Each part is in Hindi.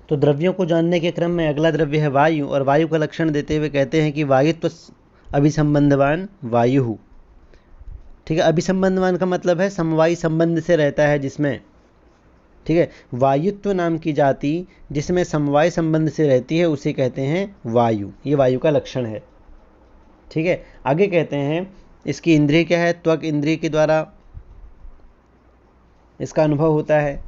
तो द्रव्यों को जानने के क्रम में अगला द्रव्य है वायु, और वायु का लक्षण देते हुए कहते हैं कि वायुत्व अभिसंबंधवान वायु। ठीक है, अभिसंबंधवान का मतलब है समवायी संबंध से रहता है जिसमें, ठीक है, वायुत्व नाम की जाति जिसमें समवाय संबंध से रहती है उसे कहते हैं वायु। ये वायु का लक्षण है। ठीक है, आगे कहते हैं इसकी इंद्रिय क्या है, त्वक इंद्रिय के द्वारा इसका अनुभव होता है।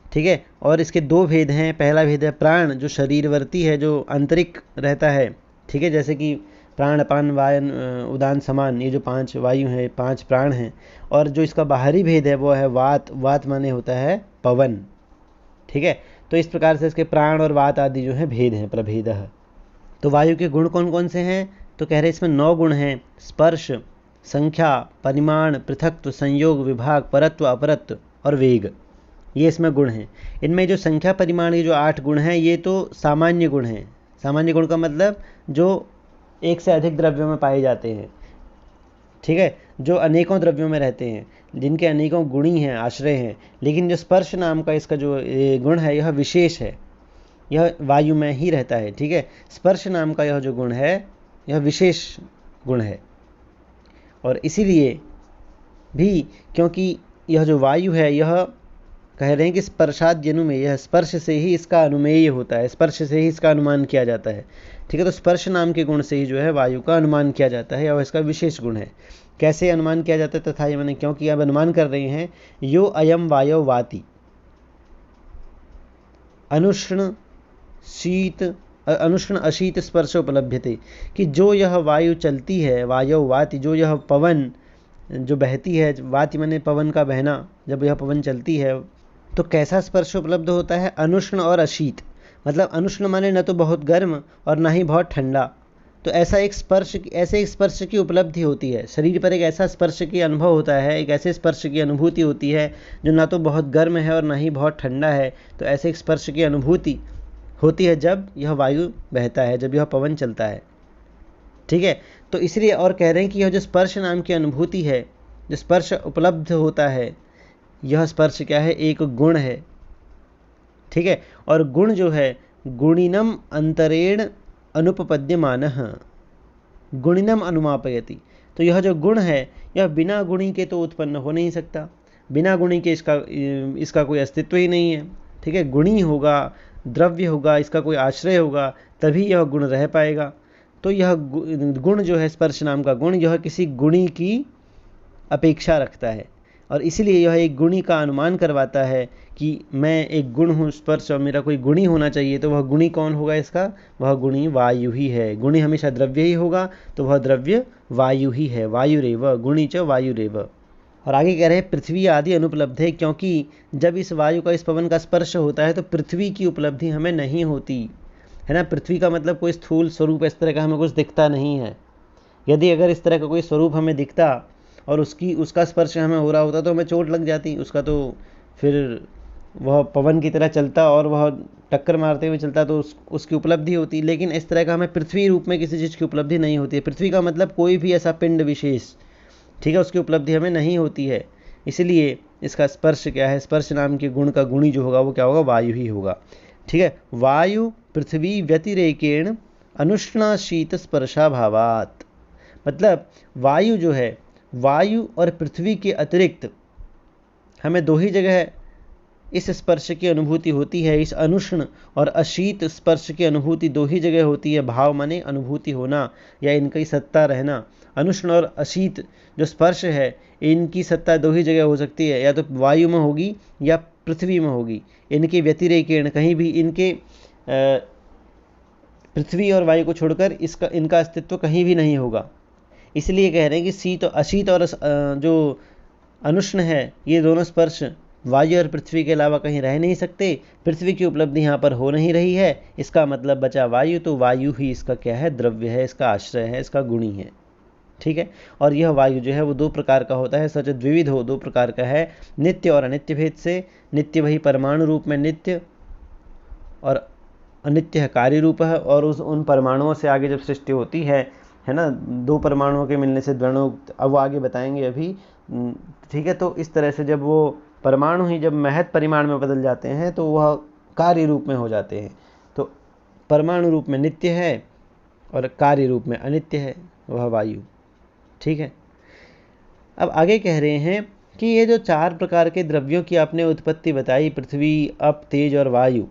ठीक है, और इसके दो भेद हैं। पहला भेद है प्राण, जो शरीरवर्ती है, जो आंतरिक रहता है। ठीक है, जैसे कि प्राण अपान वायन उदान समान, ये जो 5 वायु हैं, 5 प्राण हैं। और जो इसका बाहरी भेद है वो है वात। वात माने होता है पवन। ठीक है, तो इस प्रकार से इसके प्राण और वात आदि जो है भेद हैं, प्रभेदः। तो वायु के गुण कौन कौन से हैं, तो कह रहे इसमें 9 गुण हैं। स्पर्श, संख्या, परिमाण, पृथक्त्व, संयोग, विभाग, परत्व, अपरत्व और वेग, ये इसमें गुण हैं। इनमें जो संख्या परिमाण के जो 8 गुण हैं ये तो सामान्य गुण हैं। सामान्य गुण का मतलब जो एक से अधिक द्रव्यों में पाए जाते हैं। ठीक है, जो अनेकों द्रव्यों में रहते हैं, जिनके अनेकों गुणी हैं, आश्रय हैं। लेकिन जो स्पर्श नाम का इसका जो गुण है यह विशेष है, यह वायु में ही रहता है। ठीक है, स्पर्श नाम का यह जो गुण है यह विशेष गुण है। और इसीलिए भी, क्योंकि यह जो वायु है यह कह रहे हैं कि स्पर्शाद अनुमेय, यह स्पर्श से ही इसका अनुमेय होता है, स्पर्श से ही इसका अनुमान किया जाता है। ठीक है, तो स्पर्श नाम के गुण से ही जो है वायु का अनुमान किया जाता है और इसका विशेष गुण है। कैसे अनुमान किया जाता है तथा ये मैंने, क्योंकि अब अनुमान कर रहे हैं यो अयम वायो वाति अनुष्ण शीत अनुष्ण अशीत स्पर्श उपलभ्यते, कि जो यह वायु चलती है, वायु वाति, जो यह पवन जो बहती है, वाति माने पवन का बहना, जब यह पवन चलती है तो कैसा स्पर्श उपलब्ध होता है, अनुष्ण और अशीत। मतलब अनुष्ण माने न तो बहुत गर्म और ना ही बहुत ठंडा। तो ऐसा एक स्पर्श, ऐसे एक स्पर्श की उपलब्धि होती है, शरीर पर एक ऐसा स्पर्श की अनुभव होता है, एक ऐसे स्पर्श की अनुभूति होती है जो ना तो बहुत गर्म है और ना ही बहुत ठंडा है। तो ऐसे एक स्पर्श की अनुभूति होती है जब यह वायु बहता है, जब यह पवन चलता है। ठीक है, तो इसलिए और कह रहे हैं कि यह जो स्पर्श नाम की अनुभूति है, जो स्पर्श उपलब्ध होता है, यह स्पर्श क्या है, एक गुण है। ठीक है, और गुण जो है गुणिनम अंतरेण अनुपपद्यमानः, गुणिनम अनुमापयति। तो यह जो गुण है यह बिना गुणी के तो उत्पन्न हो नहीं सकता, बिना गुणी के इसका कोई अस्तित्व ही नहीं है। ठीक है, गुणी होगा, द्रव्य होगा, इसका कोई आश्रय होगा, तभी यह गुण रह पाएगा। तो यह गुण जो है, स्पर्श नाम का गुण, यह किसी गुणी की अपेक्षा रखता है और इसीलिए यह एक गुणी का अनुमान करवाता है कि मैं एक गुण हूँ स्पर्श और मेरा कोई गुणी होना चाहिए। तो वह गुणी कौन होगा इसका, वह गुणी वायु ही है। गुणी हमेशा द्रव्य ही होगा, तो वह द्रव्य वायु ही है। वायुरेव गुणी च वायुरेव। और आगे कह रहे हैं पृथ्वी आदि अनुपलब्ध है, क्योंकि जब इस वायु का, इस पवन का स्पर्श होता है तो पृथ्वी की उपलब्धि हमें नहीं होती है ना। पृथ्वी का मतलब कोई स्थूल स्वरूप इस तरह का हमें कुछ दिखता नहीं है। यदि अगर इस तरह का कोई स्वरूप हमें दिखता और उसका स्पर्श हमें हो रहा होता तो हमें चोट लग जाती। उसका तो फिर वह पवन की तरह चलता और वह टक्कर मारते हुए चलता तो उसकी उपलब्धि होती। लेकिन इस तरह का हमें पृथ्वी रूप में किसी चीज़ की उपलब्धि नहीं होती है। पृथ्वी का मतलब कोई भी ऐसा पिंड विशेष, ठीक है, उसकी उपलब्धि हमें नहीं होती है। इसलिए इसका स्पर्श क्या है, स्पर्श नाम के गुण का गुणी जो होगा वो क्या होगा, वायु ही होगा। ठीक है, वायु पृथ्वी व्यतिरेकेण अनुष्णा शीत स्पर्शाभावात, मतलब वायु जो है, वायु और पृथ्वी के अतिरिक्त हमें दो ही जगह इस स्पर्श की अनुभूति होती है। इस अनुष्ण और अशीत स्पर्श की अनुभूति दो ही जगह होती है। भाव माने अनुभूति होना या इनकी सत्ता रहना। अनुष्ण और अशीत जो स्पर्श है इनकी सत्ता दो ही जगह हो सकती है, या तो वायु में होगी या पृथ्वी में होगी। इनके व्यतिरेकेण कहीं भी, इनके पृथ्वी और वायु को छोड़कर इनका अस्तित्व कहीं भी नहीं होगा। इसलिए कह रहे हैं कि शीत अशीत और जो अनुष्ण है ये दोनों स्पर्श वायु और पृथ्वी के अलावा कहीं रह नहीं सकते। पृथ्वी की उपलब्धि यहाँ पर हो नहीं रही है, इसका मतलब बचा वायु। तो वायु ही इसका क्या है, द्रव्य है, इसका आश्रय है, इसका गुणी है। ठीक है, और यह वायु जो है वो दो प्रकार का होता है, सच द्विविध हो, दो प्रकार का है, नित्य और अनित्य भेद से। नित्य वही परमाणु रूप में नित्य, और अनित्य है कार्य रूप है। और उन परमाणुओं से आगे जब सृष्टि होती है ना, दो परमाणुओं के मिलने से द्वैणोक्त, अब वो आगे बताएंगे अभी। ठीक है, तो इस तरह से जब वो परमाणु ही जब महत परिमाण में बदल जाते हैं तो वह कार्य रूप में हो जाते हैं। तो परमाणु रूप में नित्य है और कार्य रूप में अनित्य है वह वायु। ठीक है, अब आगे कह रहे हैं कि ये जो 4 प्रकार के द्रव्यों की आपने उत्पत्ति बताई, पृथ्वी, अप, तेज और वायु,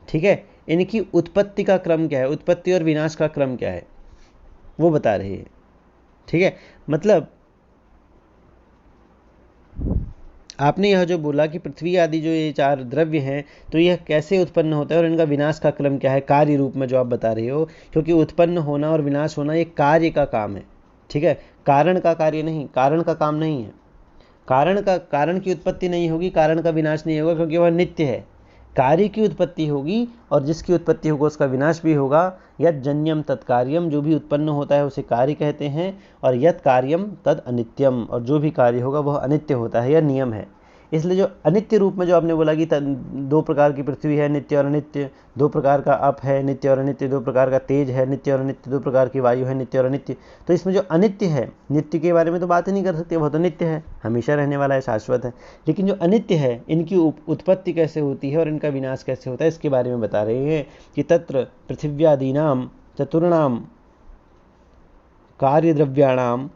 ठीक है, इनकी उत्पत्ति का क्रम क्या है, उत्पत्ति और विनाश का क्रम क्या है, वो बता रहे हैं। ठीक है, मतलब आपने यह जो बोला कि पृथ्वी आदि जो ये 4 द्रव्य हैं, तो यह कैसे उत्पन्न होता है और इनका विनाश का क्रम क्या है, कार्य रूप में जो आप बता रहे हो, क्योंकि उत्पन्न होना और विनाश होना ये कार्य का काम है। ठीक है, कारण का कार्य नहीं, कारण का काम नहीं है। कारण की उत्पत्ति नहीं होगी, कारण का विनाश नहीं होगा, क्योंकि वह नित्य है। कार्य की उत्पत्ति होगी और जिसकी उत्पत्ति होगा उसका विनाश भी होगा। यद जन्यम तत्कार्यम, जो भी उत्पन्न होता है उसे कार्य कहते हैं, और यद कार्यम तद अनित्यम, और जो भी कार्य होगा वह अनित्य होता है, यह नियम है। इसलिए जो अनित्य रूप में जो आपने बोला कि 2 प्रकार की पृथ्वी है, नित्य और अनित्य, 2 प्रकार का अप है, नित्य और अनित्य, 2 प्रकार का तेज है, नित्य और अनित्य, 2 प्रकार की वायु है, नित्य और अनित्य, तो इसमें जो अनित्य है, नित्य के बारे में तो बात ही नहीं कर सकते, वह तो नित्य है, हमेशा रहने वाला है, शाश्वत है। लेकिन जो अनित्य है, इनकी उत्पत्ति कैसे होती है और इनका विनाश कैसे होता है, इसके बारे में बता रहे हैं कि तत्र पृथिव्यादीनाम चतुर्णाम कार्यद्रव्याणाम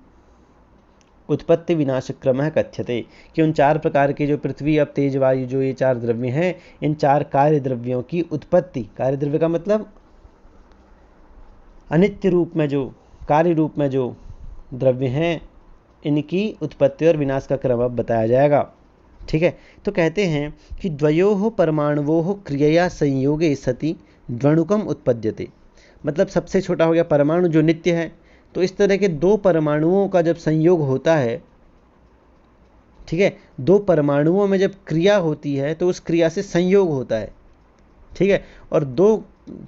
उत्पत्ति विनाश क्रम कथ्यते, कि उन 4 प्रकार के जो पृथ्वी, अब, तेज, वायु, जो ये 4 द्रव्य हैं, इन 4 कार्य द्रव्यों की उत्पत्ति, कार्य द्रव्य का मतलब अनित्य रूप में जो, कार्य रूप में जो द्रव्य हैं, इनकी उत्पत्ति और विनाश का क्रम अब बताया जाएगा। ठीक है, तो कहते हैं कि द्वयोः परमाणुवोः क्रियया संयोगे सति द्वणुकम उत्पद्यते, मतलब सबसे छोटा हो गया परमाणु जो नित्य है, तो इस तरह के 2 परमाणुओं का जब संयोग होता है, ठीक है, 2 परमाणुओं में जब क्रिया होती है तो उस क्रिया से संयोग होता है। ठीक है, और 2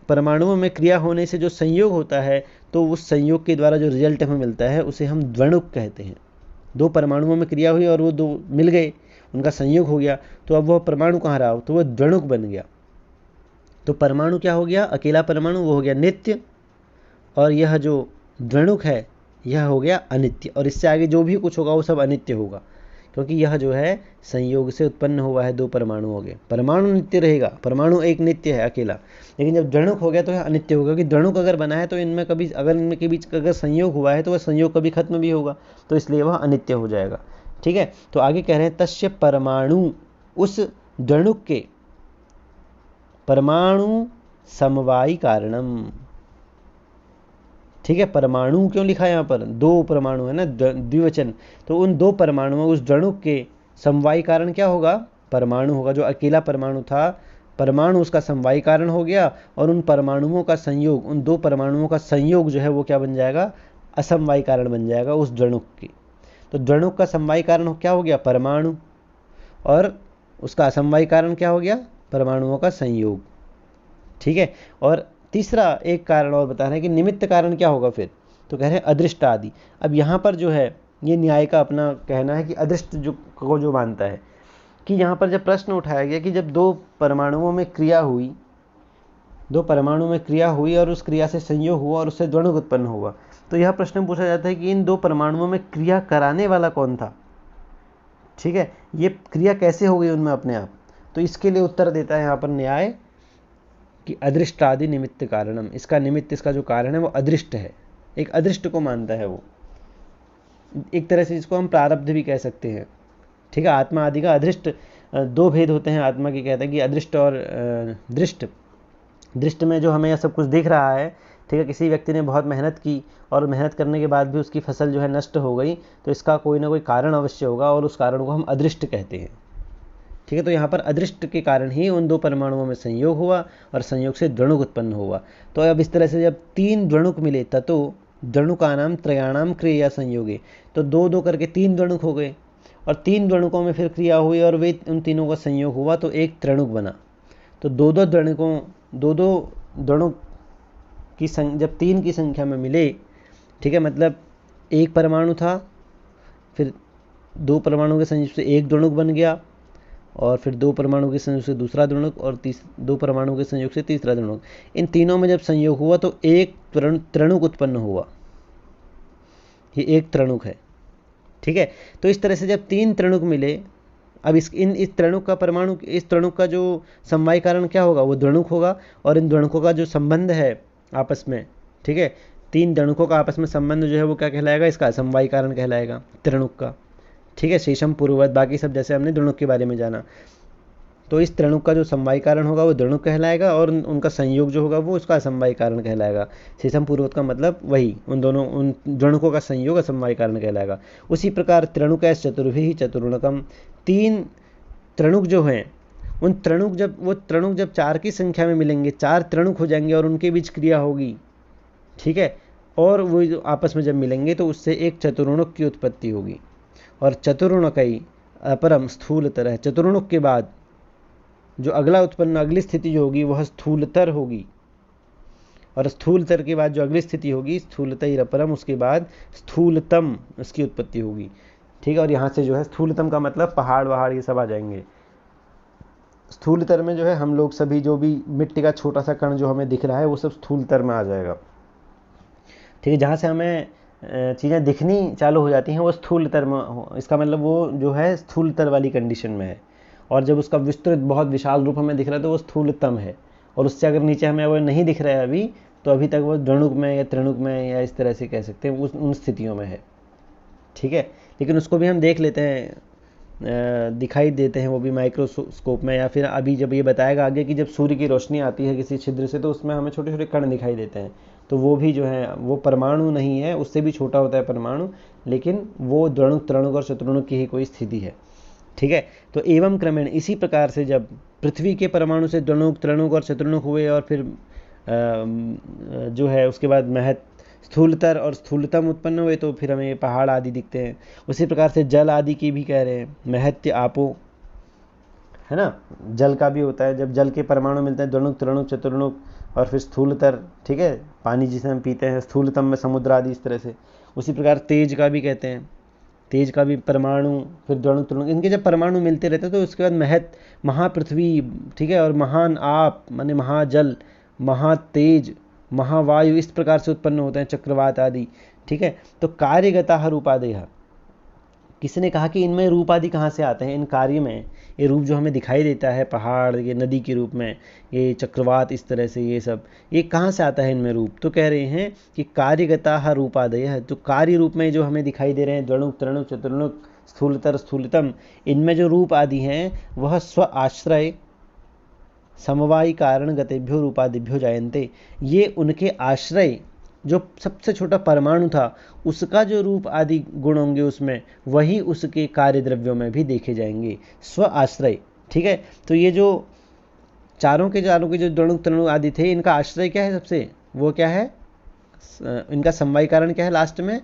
परमाणुओं में क्रिया होने से जो संयोग होता है, तो उस संयोग के द्वारा जो रिजल्ट हमें मिलता है उसे हम द्वणुक कहते हैं। 2 परमाणुओं में क्रिया हुई और वो 2 मिल गए, उनका संयोग हो गया, तो अब वह परमाणु कहाँ रहा, तो वह द्वणुक बन गया। तो परमाणु क्या हो गया, अकेला परमाणु वो हो गया नित्य, और यह जो द्वणुक है यह हो गया अनित्य, और इससे आगे जो भी कुछ होगा वो सब अनित्य होगा, क्योंकि यह जो है संयोग से उत्पन्न हुआ है 2 परमाणुओं के। परमाणु नित्य रहेगा, परमाणु एक नित्य है अकेला, लेकिन जब द्वणुक हो गया तो यह अनित्य होगा, क्योंकि द्वणुक अगर बना है तो इनमें कभी, अगर इनमें के बीच अगर संयोग हुआ है तो वह संयोग कभी खत्म भी होगा, तो इसलिए वह अनित्य हो जाएगा। ठीक है, तो आगे कह रहे हैं तस्य परमाणु, उस द्वणुक के, परमाणु समवायी कारणम। ठीक है, परमाणु क्यों लिखा है यहाँ पर, 2 परमाणु है ना, द्विवचन, तो उन 2 परमाणुओं, उस द्वणुक के समवायी कारण क्या होगा, परमाणु होगा। जो अकेला परमाणु था, परमाणु उसका समवायी कारण हो गया, और उन परमाणुओं का संयोग, उन 2 परमाणुओं का संयोग जो है वो क्या बन जाएगा, असमवायी कारण बन जाएगा उस द्वणुक की। तो द्वणुक का समवायी कारण क्या हो गया, परमाणु, और उसका असमवायी कारण क्या हो गया, परमाणुओं का संयोग। ठीक है, और तीसरा एक कारण और बता रहे हैं कि निमित्त कारण क्या होगा फिर, तो कह रहे हैं अदृष्ट आदि। अब यहाँ पर जो है ये न्याय का अपना कहना है कि अदृष्ट जो मानता है, कि यहाँ पर जब प्रश्न उठाया गया कि जब 2 परमाणुओं में क्रिया हुई, 2 परमाणु में क्रिया हुई और उस क्रिया से संयोग हुआ और उससे द्वणुक उत्पन्न हुआ, तो यह प्रश्न पूछा जाता है कि इन 2 परमाणुओं में क्रिया कराने वाला कौन था। ठीक है, ये क्रिया कैसे हो गई उनमें अपने आप, तो इसके लिए उत्तर देता है यहाँ पर न्याय कि अदृष्ट आदि निमित्त कारणम, इसका निमित्त, इसका जो कारण है वो अदृष्ट है, एक अदृष्ट को मानता है वो, एक तरह से इसको हम प्रारब्ध भी कह सकते हैं। ठीक है, आत्मा आदि का अदृष्ट, 2 भेद होते हैं आत्मा के, कहते हैं कि अदृष्ट और दृष्ट। दृष्ट में जो हमें यह सब कुछ दिख रहा है, ठीक है, किसी व्यक्ति ने बहुत मेहनत की और मेहनत करने के बाद भी उसकी फसल जो है नष्ट हो गई, तो इसका कोई ना कोई कारण अवश्य होगा और उस कारण को हम अदृष्ट कहते हैं। ठीक है, तो यहाँ पर अदृष्ट के कारण ही उन 2 परमाणुओं में संयोग हुआ और संयोग से द्वणुक उत्पन्न हुआ। तो अब इस तरह से जब 3 द्वणुक मिले ततो द्वणुकानाम त्रयाणाम क्रिया संयोगे, तो 2-2 करके 3 द्वणुक हो गए, और 3 द्वणुकों में फिर क्रिया हुई और वे उन तीनों का संयोग हुआ तो एक त्रणुक बना। तो 2-2 द्वणुकों, 2-2 द्वणुक की जब 3 की संख्या में मिले, ठीक है, मतलब एक परमाणु था, फिर 2 परमाणु के संयोग से एक द्वणुक बन गया, और फिर 2 परमाणु के संयोग से दूसरा द्वणुक, और 2 परमाणु के संयोग से तीसरा द्वणुक। इन तीनों में जब संयोग हुआ तो एक त्रणुक उत्पन्न हुआ, ये एक त्रणुक है। ठीक है, तो इस तरह से जब 3 त्रणुक मिले अब इस त्रणुक का परमाणु, इस त्रणुक का जो समवाय कारण क्या होगा, वो द्वणुक होगा। और इन द्वणुकों का जो संबंध है आपस में, ठीक है, 3 द्वणुकों का आपस में संबंध जो है वो क्या कहलाएगा, इसका समवाय कारण कहलाएगा त्रणुक का। ठीक है, शेषम पूर्ववत, बाकी सब जैसे हमने द्वणुक के बारे में जाना। तो इस त्रणुक का जो समवाय कारण होगा वो द्वणुक कहलाएगा, और उनका संयोग जो होगा वो उसका समवाय कारण कहलाएगा। शेषम पूर्ववत का मतलब वही उन द्वणुकों का संयोग समवाय कारण कहलाएगा। उसी प्रकार त्रणुक चतुर्भिः चतुर्णकम, 3 त्रणुक जो हैं उन त्रणुक जब 4 की संख्या में मिलेंगे, 4 त्रणुक हो जाएंगे और उनके बीच क्रिया होगी, ठीक है, और वो आपस में जब मिलेंगे तो उससे एक चतुर्णुक की उत्पत्ति होगी। और चतुर्णुकई अपरम स्थूलतर है, चतुर्णुक के बाद जो अगली स्थिति जो होगी वह स्थूलतर होगी, और स्थूलतर के बाद जो अगली स्थिति होगी स्थूलतर अपरम, उसके बाद स्थूलतम उसकी उत्पत्ति होगी। ठीक है, और यहाँ से जो है स्थूलतम का मतलब पहाड़ वहाड़ ये सब आ जाएंगे। स्थूलतर में जो है हम लोग सभी, जो भी मिट्टी का छोटा सा कण जो हमें दिख रहा है वो सब स्थूलतर में आ जाएगा। ठीक है, जहाँ से हमें चीज़ें दिखनी चालू हो जाती हैं वो स्थूलतर में, इसका मतलब वो जो है स्थूलतर वाली कंडीशन में है। और जब उसका विस्तृत बहुत विशाल रूप हमें दिख रहा है तो वो स्थूलतम है। और उससे अगर नीचे हमें वो नहीं दिख रहा है अभी, तो अभी तक वो द्वणुक में या त्रिणुक में या इस तरह से कह सकते हैं उन स्थितियों में है। ठीक है, लेकिन उसको भी हम देख लेते हैं, दिखाई देते हैं वो भी माइक्रोस्कोप में, या फिर अभी जब ये बताएगा आगे कि जब सूर्य की रोशनी आती है किसी छिद्र से तो उसमें हमें छोटे छोटे कण दिखाई देते हैं। तो वो भी जो है वो परमाणु नहीं है, उससे भी छोटा होता है परमाणु, लेकिन वो द्वणुक त्रणुक और चतुर्णुक की ही कोई स्थिति है। ठीक है, तो एवं क्रमेण इसी प्रकार से जब पृथ्वी के परमाणु से द्वणुक त्रणुक और चतुर्णुक हुए, और फिर जो है उसके बाद महत स्थूलतर और स्थूलतम उत्पन्न हुए, तो फिर हमें पहाड़ आदि दिखते हैं। उसी प्रकार से जल आदि की भी कह रहे हैं, महत्य आपो, है ना, जल का भी होता है, जब जल के परमाणु मिलते हैं द्वणुक त्रणुक चतुर्णुक और फिर स्थूलतर, ठीक है, पानी जिसे हम पीते हैं, स्थूलतम में समुद्र आदि इस तरह से। उसी प्रकार तेज का भी कहते हैं, तेज का भी परमाणु, फिर द्वणुक त्रणुक, इनके जब परमाणु मिलते रहते हैं तो उसके बाद महत महापृथ्वी, ठीक है, और महान आप माने महाजल, महातेज, महावायु, इस प्रकार से उत्पन्न होते हैं, चक्रवात आदि। ठीक है, तो कार्यगता रूपादेह, किसने कहा कि इनमें रूप आदि कहाँ से आते हैं, इन कार्य में ये रूप जो हमें दिखाई देता है, पहाड़, ये नदी के रूप में, ये चक्रवात, इस तरह से ये सब, ये कहाँ से आता है इनमें रूप। तो कह रहे हैं कि कार्यगता रूपादय है, तो कार्य रूप में जो हमें दिखाई दे रहे हैं द्वणुक त्रणुक चतुर्णुक स्थूलतर स्थूलतम, इनमें जो रूप आदि हैं वह स्व आश्रय समवायी कारण गतेभ्यो रूपादिभ्यो जायन्ते, ये उनके आश्रय, जो सबसे छोटा परमाणु था उसका जो रूप आदि गुण होंगे उसमें, वही उसके कार्य द्रव्यों में भी देखे जाएंगे, स्व आश्रय। ठीक है, तो ये जो चारों के जो द्वणुक त्रणुक आदि थे, इनका आश्रय क्या है सबसे, वो क्या है, इनका समवाय कारण क्या है, लास्ट में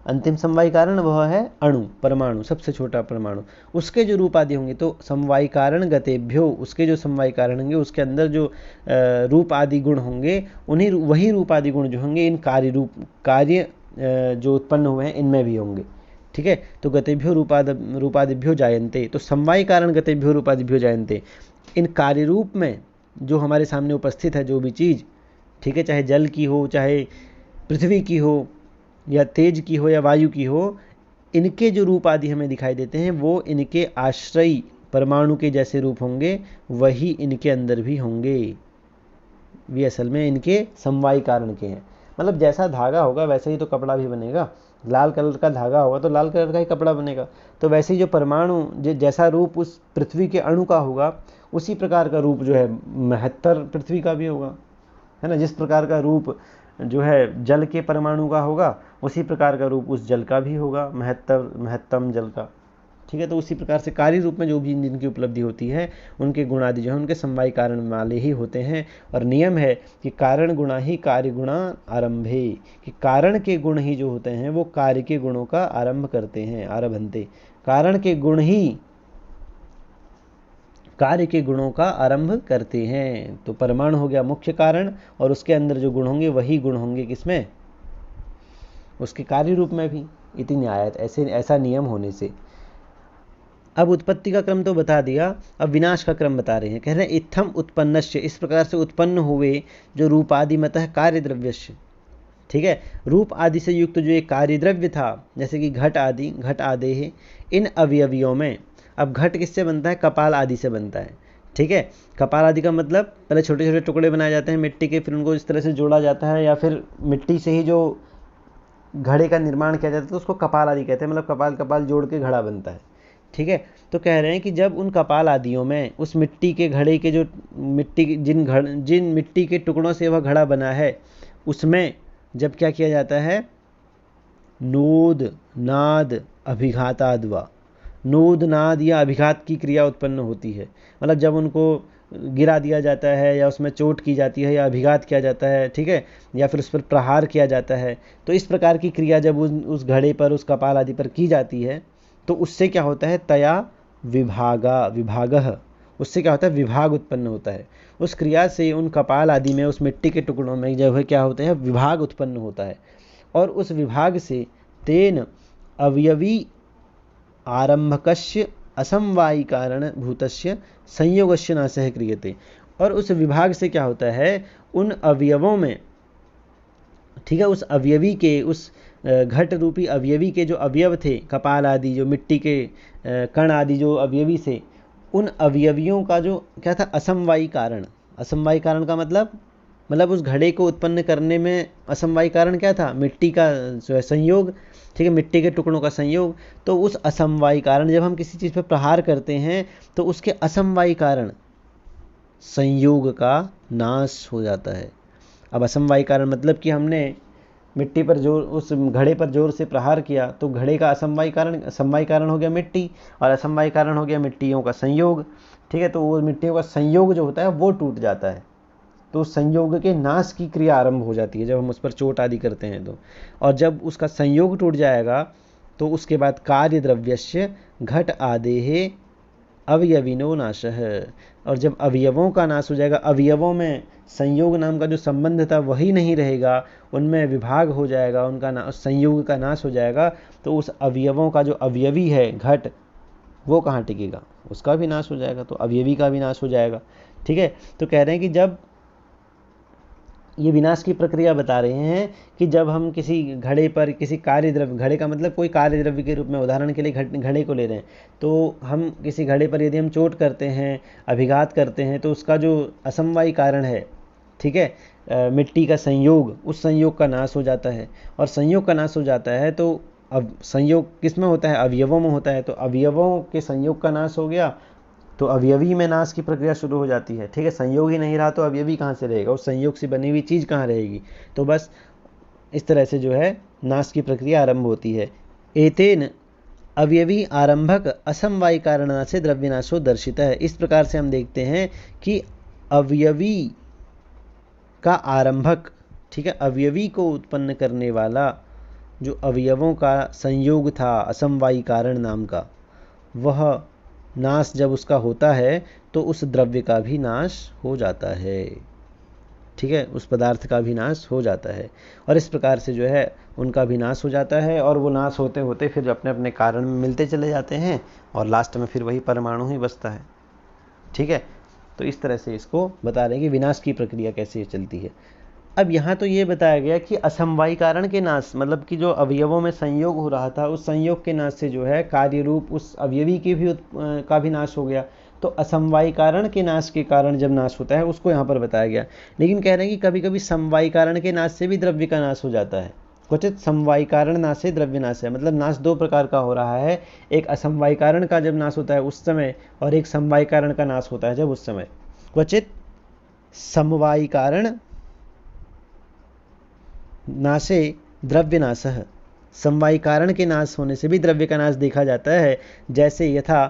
अंतिम समवाय कारण वह है अणु, परमाणु, सबसे छोटा परमाणु, उसके जो रूप आदि होंगे, तो समवाय कारण गतेभ्यो, उसके जो समवाय कारण होंगे उसके अंदर जो रूप आदि गुण होंगे, उन्हीं वही रूप आदि गुण जो होंगे इन कार्य जो उत्पन्न हुए हैं इनमें भी होंगे। ठीक है, तो गतेभ्यो रूपादिभ्यो जायन्ते, तो समवाय कारण गतेभ्यो रूपादिभ्यो जायन्ते, इन कार्य रूप में जो हमारे सामने उपस्थित है जो भी चीज़, ठीक है, चाहे जल की हो, चाहे पृथ्वी की हो, या तेज की हो, या वायु की हो, इनके जो रूप आदि हमें दिखाई देते हैं वो इनके आश्रयी परमाणु के जैसे रूप होंगे, वही इनके अंदर भी होंगे, वे असल में इनके समवाय कारण के हैं। मतलब जैसा धागा होगा वैसे ही तो कपड़ा भी बनेगा, लाल कलर का धागा होगा तो लाल कलर का ही कपड़ा बनेगा। तो वैसे ही जो परमाणु जैसा रूप उस पृथ्वी के अणु का होगा, उसी प्रकार का रूप जो है महत्तर पृथ्वी का भी होगा, है ना। जिस प्रकार का रूप जो है जल के परमाणु का होगा, उसी प्रकार का रूप उस जल का भी होगा, महत्तम जल का। ठीक है, तो उसी प्रकार से कार्य रूप में जो भी जिनकी उपलब्धि होती है, उनके गुण आदि जो है उनके समवाय कारण वाले ही होते हैं। और नियम है कि कारण गुणा ही कार्य गुणा आरंभे, कि कारण के गुण ही जो होते हैं वो कार्य के गुणों का आरंभ करते हैं, आरभंते, कारण के गुण ही कार्य के गुणों का आरंभ करते हैं। तो परमाणु हो गया मुख्य कारण, और उसके अंदर जो गुण होंगे वही गुण होंगे किसमें, उसके कार्य रूप में भी। इति न्यायत, ऐसा नियम होने से। अब उत्पत्ति का क्रम तो बता दिया, अब विनाश का क्रम बता रहे हैं। कह रहे हैं इत्थम उत्पन्नस्य, इस प्रकार से उत्पन्न हुए जो रूपादिमतः कार्य द्रव्यस्य, ठीक है, रूप आदि से युक्त जो एक कार्य द्रव्य था, जैसे कि घट आदि, घट आदे, इन अवयवियों में अब घट किससे बनता है? कपाल आदि से बनता है। ठीक है, कपाल आदि का मतलब पहले छोटे छोटे टुकड़े बनाए जाते हैं मिट्टी के, फिर उनको इस तरह से जोड़ा जाता है, या फिर मिट्टी से ही जो घड़े का निर्माण किया जाता है तो उसको कपाल आदि कहते हैं, मतलब कपाल कपाल जोड़ के घड़ा बनता है। ठीक है, तो कह रहे हैं कि जब उन कपाल आदियों में उस मिट्टी के घड़े के जो जिन मिट्टी के टुकड़ों से वह घड़ा बना है उसमें जब क्या किया जाता है? नोद नाद अभिघाताद्वा, नोद नाद या अभिघात की क्रिया उत्पन्न होती है। मतलब जब उनको गिरा दिया जाता है या उसमें चोट की जाती है या अभिघात किया जाता है, ठीक है, या फिर उस पर प्रहार किया जाता है, तो इस प्रकार की क्रिया जब उस घड़े पर, उस कपाल आदि पर की जाती है तो उससे क्या होता है? तया विभागः, उससे क्या होता है? विभाग उत्पन्न होता है। उस क्रिया से उन कपाल आदि में, उस मिट्टी के टुकड़ों में जो है क्या होते हैं? विभाग उत्पन्न होता है। और उस विभाग से तेन अवयवी आरंभकस्य असमवायी कारण भूतस्य संयोगस्य नाशः क्रियते। और उस विभाग से क्या होता है? उन अवयवों में, ठीक है, उस अवयवी के, उस घट रूपी अवयवी के जो अवयव थे, कपाल आदि, जो मिट्टी के कण आदि जो अवयवी से, उन अवयवियों का जो क्या था? असमवायी कारण। असमवायी कारण का मतलब उस घड़े को उत्पन्न करने में असमवायी कारण क्या था? मिट्टी का जो है संयोग, ठीक है, मिट्टी के टुकड़ों का संयोग। तो उस असमवायी कारण, जब हम किसी चीज़ पर प्रहार करते हैं तो उसके असमवायी कारण संयोग का नाश हो जाता है। अब असमवायी कारण मतलब कि हमने मिट्टी पर जोर, उस घड़े पर जोर से प्रहार किया तो घड़े का असमवायी कारण, समवायी कारण हो गया मिट्टी, और असमवायी कारण हो गया मिट्टियों का संयोग। ठीक है, तो वो मिट्टियों का संयोग जो होता है वो टूट जाता है, तो उस संयोग के नाश की क्रिया आरंभ हो जाती है जब हम उस पर चोट आदि करते हैं तो। और जब उसका संयोग टूट जाएगा तो उसके बाद कार्य द्रव्यस्य घट आदेहे अवयविनो नाश है। और जब अवयवों का नाश हो जाएगा, अवयवों में संयोग नाम का जो संबंध था वही नहीं रहेगा, उनमें विभाग हो जाएगा, उनका संयोग का नाश हो जाएगा, तो उस अवयवों का जो अवयवी है घट, वो कहाँ टिकेगा? उसका भी नाश हो जाएगा, तो अवयवी का भी नाश हो जाएगा। ठीक है, तो कह रहे हैं कि जब ये विनाश की प्रक्रिया बता रहे हैं कि जब हम किसी घड़े पर किसी कार्य द्रव्य, घड़े का मतलब कोई कार्य द्रव्य के रूप में, उदाहरण के लिए घड़े को ले रहे हैं, तो हम किसी घड़े पर यदि हम चोट करते हैं, अभिघात करते हैं, तो उसका जो असमवायी कारण है, ठीक है, मिट्टी का संयोग, उस संयोग का नाश हो जाता है। और संयोग का नाश हो जाता है तो अब संयोग किस में होता है? अवयवों में होता है। तो अवयवों के संयोग का नाश हो गया तो अवयवी में नाश की प्रक्रिया शुरू हो जाती है। ठीक है, संयोग ही नहीं रहा तो अवयवी कहाँ से रहेगा? उस संयोग से बनी हुई चीज़ कहाँ रहेगी? तो बस इस तरह से जो है नाश की प्रक्रिया आरंभ होती है। एतेन अवयवी आरंभक असमवायी कारण से द्रव्यनाशो दर्शित है। इस प्रकार से हम देखते हैं कि अवयवी का आरंभक, ठीक है, अवयवी को उत्पन्न करने वाला जो अवयवों का संयोग था असमवायी कारण नाम का, वह नाश जब उसका होता है तो उस द्रव्य का भी नाश हो जाता है। ठीक है, उस पदार्थ का भी नाश हो जाता है। और इस प्रकार से जो है उनका भी नाश हो जाता है, और वो नाश होते होते फिर अपने अपने कारण में मिलते चले जाते हैं, और लास्ट में फिर वही परमाणु ही बचता है। ठीक है, तो इस तरह से इसको बता रहे हैं कि विनाश की प्रक्रिया कैसे चलती है। अब यहाँ तो ये बताया गया कि असमवायी कारण के नाश, मतलब कि जो अवयवों में संयोग हो रहा था उस संयोग के नाश से जो है कार्य रूप उस अवयवी की भी का भी नाश हो गया। तो असमवायी कारण के नाश के कारण जब नाश होता है उसको यहाँ पर बताया गया। लेकिन कह रहे हैं कि कभी कभी समवायी कारण के नाश से भी द्रव्य का नाश हो जाता है। क्वचित समवायी कारण नाश से द्रव्य नाश है, मतलब नाश दो प्रकार का हो रहा है। एक असमवायी कारण का जब नाश होता है उस समय, और एक समवायी कारण का नाश होता है जब उस समय। क्वचित समवायी कारण नाशे द्रव्य नाश, समवायी कारण के नाश होने से भी द्रव्य का नाश देखा जाता है। जैसे यथा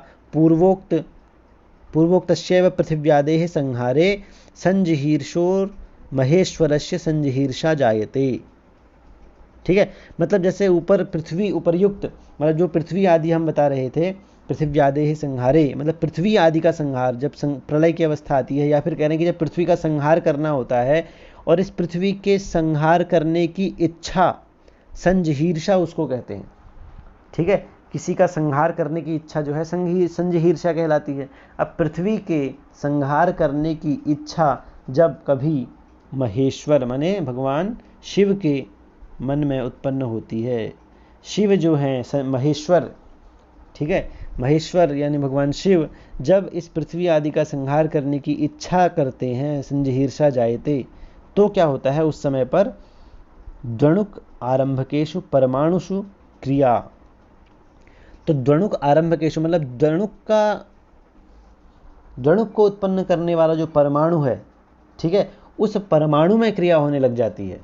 पूर्वोक्तस्यैव पृथिव्यादेः संहारे संजहीर्षोर महेश्वरस्य संजहीर्षा जायते। ठीक है, मतलब जैसे ऊपर पृथ्वी उपर्युक्त, मतलब जो पृथ्वी आदि हम बता रहे थे, पृथिव्यादेः संहारे मतलब पृथ्वी आदि का संहार, जब प्रलय की अवस्था आती है, या फिर कह रहे हैं कि जब पृथ्वी का संहार करना होता है, और इस पृथ्वी के संहार करने की इच्छा, संजहीर्षा उसको कहते हैं। ठीक है, किसी का संहार करने की इच्छा जो है संजहीर्षा कहलाती है। अब पृथ्वी के संहार करने की इच्छा जब कभी महेश्वर माने भगवान शिव के मन में उत्पन्न होती है, शिव जो है महेश्वर, ठीक है, महेश्वर यानी भगवान शिव जब इस पृथ्वी आदि का संहार करने की इच्छा करते हैं, संजहीर्षा जायते, तो क्या होता है उस समय पर, द्वणुक आरंभकेशु परमाणुषु क्रिया। तो द्वणुक आरंभकेशु मतलब द्वणुक को उत्पन्न करने वाला जो परमाणु है, ठीक है, उस परमाणु में क्रिया होने लग जाती है।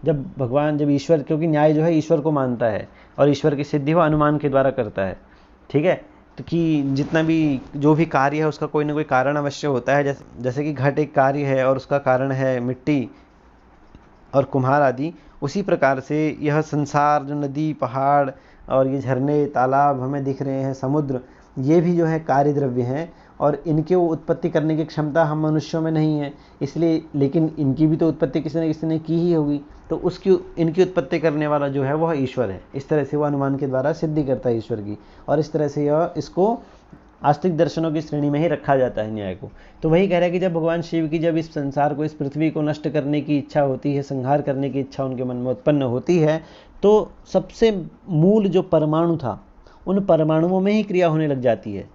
जब ईश्वर, क्योंकि न्याय जो है ईश्वर को मानता है और ईश्वर की सिद्धि वो अनुमान के द्वारा करता है, ठीक है। तो कि जितना भी जो भी कार्य है उसका कोई ना कोई कारण अवश्य होता है। जैसे कि घट एक कार्य है और उसका कारण है मिट्टी और कुम्हार आदि, उसी प्रकार से यह संसार, जो नदी, पहाड़ और ये झरने, तालाब हमें दिख रहे हैं, समुद्र, ये भी जो है कार्य द्रव्य हैं और इनके वो उत्पत्ति करने की क्षमता हम मनुष्यों में नहीं है, इसलिए, लेकिन इनकी भी तो उत्पत्ति किसी न किसी ने की ही होगी, तो इनकी उत्पत्ति करने वाला जो है वह ईश्वर है। इस तरह से वह अनुमान के द्वारा सिद्धि करता है ईश्वर की, और इस तरह से इसको आस्तिक दर्शनों की श्रेणी में ही रखा जाता है न्याय को। तो वही कह रहा है कि जब भगवान शिव की जब इस संसार को, इस पृथ्वी को नष्ट करने की इच्छा होती है, संहार करने की इच्छा उनके मन में उत्पन्न होती है, तो सबसे मूल जो परमाणु था, उन परमाणुओं में ही क्रिया होने लग जाती है,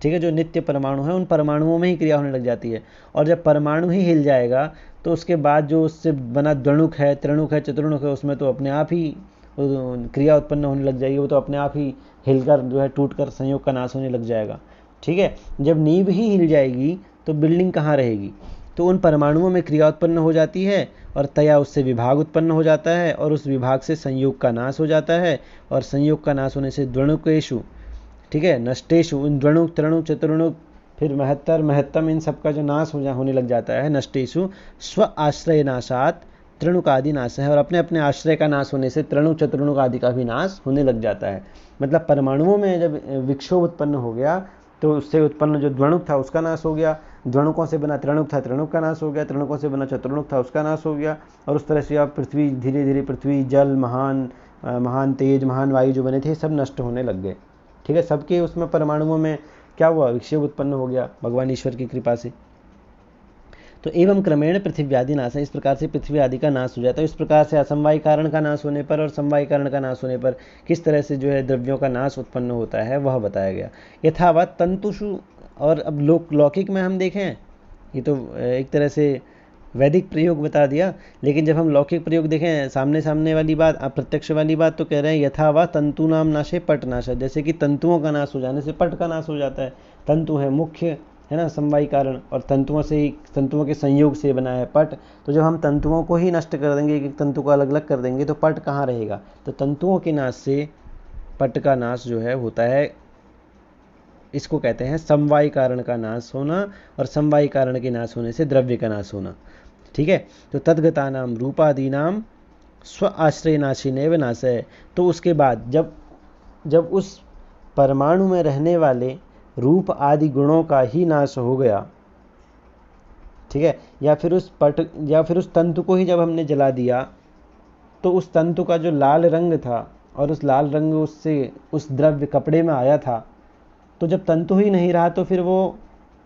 ठीक है। जो नित्य परमाणु है उन परमाणुओं में ही क्रिया होने लग जाती है, और जब परमाणु ही हिल जाएगा तो उसके बाद जो उससे बना द्वणुक है, त्रिणुक है, चतुर्णुक है, उसमें तो अपने आप ही क्रिया उत्पन्न होने लग जाएगी, वो तो अपने आप ही हिलकर जो है टूटकर संयोग का नाश होने लग जाएगा, ठीक है। जब नींव ही हिल जाएगी तो बिल्डिंग कहाँ रहेगी। तो उन परमाणुओं में क्रिया उत्पन्न हो जाती है और तया उससे विभाग उत्पन्न हो जाता है, और उस विभाग से संयोग का नाश हो जाता है, और संयोग का नाश होने से द्वणुकेशु, ठीक है, नष्टेशु, इन द्वणुक, त्रणुक, चतुर्णुक, फिर महत्तर, महत्तम, इन सबका जो नाश होने लग जाता है। नष्टेशु स्व आश्रय नाशात त्रिणुक आदि नाश है, और अपने अपने आश्रय का नाश होने से त्रिणुक, चतुर्णुक आदि का भी नाश होने लग जाता है। मतलब परमाणुओं में जब विक्षोभ उत्पन्न हो गया तो उससे उत्पन्न जो द्वणुक था उसका नाश हो गया, द्वणुकों से बना त्रिणुक था, त्रिणुक का नाश हो गया, त्रिणुकों से बना चतुर्णुक था, उसका नाश हो गया, और उस तरह से अब पृथ्वी, धीरे धीरे पृथ्वी, जल, महान तेज, महान वायु जो बने थे सब नष्ट होने लग गए, ठीक है। सबके उसमें परमाणुओं में क्या हुआ, विक्षेप उत्पन्न हो गया भगवान ईश्वर की कृपा से। तो एवं क्रमेण पृथ्वी आदि नाश है, इस प्रकार से पृथ्वी आदि का नाश हो जाता है। इस प्रकार से असमवाय कारण का नाश होने पर और समवाय कारण का नाश होने पर किस तरह से जो है द्रव्यों का नाश उत्पन्न होता है वह बताया गया। यथावत तंतुषु, और अब लौकिक में हम देखें, ये तो एक तरह से वैदिक प्रयोग बता दिया, लेकिन जब हम लौकिक प्रयोग देखें, सामने सामने वाली बात, प्रत्यक्ष वाली बात, तो कह रहे हैं यथावा तंतु नाम नाशे पट नाशा, जैसे कि तंतुओं का नाश हो जाने से पट का नाश हो जाता है। तंतु है मुख्य, है ना, समवायी कारण, और तंतुओं के संयोग से बना है पट। तो जब हम तंतुओं को ही नष्ट कर देंगे, एक तंतु को अलग अलग कर देंगे, तो पट कहाँ रहेगा। तो तंतुओं के नाश से पट का नाश जो है होता है, इसको कहते हैं समवाय कारण का नाश होना, और समवाय कारण के नाश होने से द्रव्य का नाश होना, ठीक है। तो तद्गता नाम रूपादि नाम स्व आश्रय नाशी नैव नाश है। तो उसके बाद जब उस परमाणु में रहने वाले रूप आदि गुणों का ही नाश हो गया, ठीक है, या फिर उस तंतु को ही जब हमने जला दिया, तो उस तंतु का जो लाल रंग था और उस लाल रंग उससे उस द्रव्य कपड़े में आया था, तो जब तंतु ही नहीं रहा तो फिर वो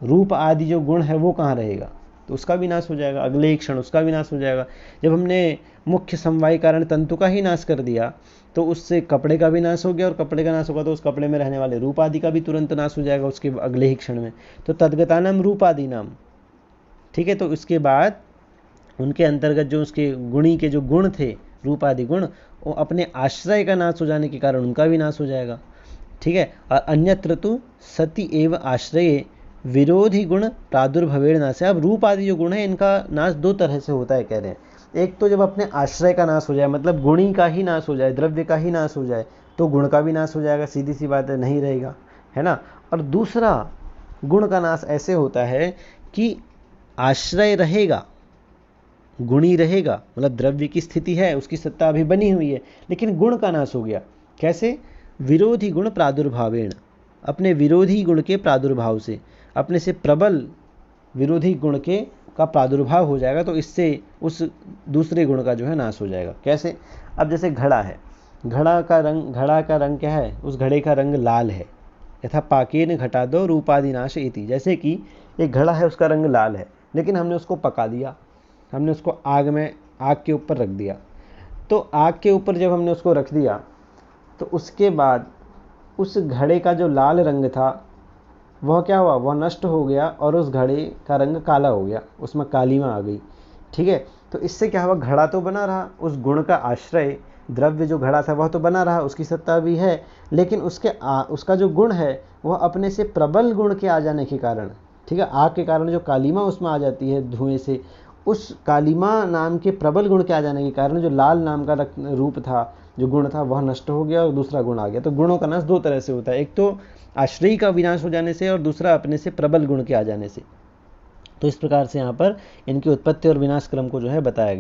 रूप आदि जो गुण है वो कहाँ रहेगा, तो उसका भी नाश हो जाएगा, अगले ही क्षण उसका भी नाश हो जाएगा। जब हमने मुख्य समवाय कारण तंतु का ही नाश कर दिया तो उससे कपड़े का भी नाश हो गया, और कपड़े का नाश होगा तो उस कपड़े में रहने वाले रूप आदि का भी तुरंत नाश हो जाएगा उसके अगले ही क्षण में। तो तद्गता नाम रूप आदि नाम, ठीक है। तो उसके बाद उनके अंतर्गत जो उसके गुणी के जो गुण थे, रूप आदि गुण, वो अपने आश्रय का नाश हो जाने के कारण उनका भी नाश हो जाएगा, ठीक है। और अन्यत्र तो सति एव आश्रय विरोधी गुण प्रादुर्भवेण नाश है। अब रूप आदि जो गुण है इनका नाश दो तरह से होता है, कह रहे हैं। एक तो जब अपने आश्रय का नाश हो जाए, मतलब गुणी का ही नाश हो जाए, द्रव्य का ही नाश हो जाए, तो गुण का भी नाश हो जाएगा, सीधी सी बात है, नहीं रहेगा, है ना। और दूसरा गुण का नाश ऐसे होता है कि आश्रय रहेगा, गुणी रहेगा, मतलब द्रव्य की स्थिति है, उसकी सत्ता अभी बनी हुई है, लेकिन गुण का नाश हो गया। कैसे, विरोधी गुण प्रादुर्भावेण, अपने विरोधी गुण के प्रादुर्भाव से, अपने से प्रबल विरोधी गुण का प्रादुर्भाव हो जाएगा, तो इससे उस दूसरे गुण का जो है नाश हो जाएगा। कैसे, अब जैसे घड़ा है, घड़ा का रंग क्या है, उस घड़े का रंग लाल है। यथा पाकेन घटा दो रूपादि नाश इति, जैसे कि एक घड़ा है उसका रंग लाल है, लेकिन हमने उसको पका दिया, हमने उसको आग के ऊपर रख दिया। तो आग के ऊपर जब हमने उसको रख दिया तो उसके बाद उस घड़े का जो लाल रंग था वह क्या हुआ, वह नष्ट हो गया और उस घड़े का रंग काला हो गया, उसमें कालीमा आ गई। ठीक है, तो इससे क्या हुआ, घड़ा तो बना रहा, उस गुण का आश्रय द्रव्य जो घड़ा था वह तो बना रहा, उसकी सत्ता भी है, लेकिन उसका जो गुण है वह अपने से प्रबल गुण के आ जाने के कारण, ठीक है, आग के कारण जो कालीमा उसमें आ जाती है धुएं से, उस कालीमा नाम के प्रबल गुण के आ जाने के कारण जो लाल नाम का रूप था, जो गुण था, वह नष्ट हो गया और दूसरा गुण आ गया। तो गुणों का नाश दो तरह से होता है, एक तो आश्रयी का विनाश हो जाने से और दूसरा अपने से प्रबल गुण के आ जाने से। तो इस प्रकार से यहाँ पर इनकी उत्पत्ति और विनाश क्रम को जो है बताया गया।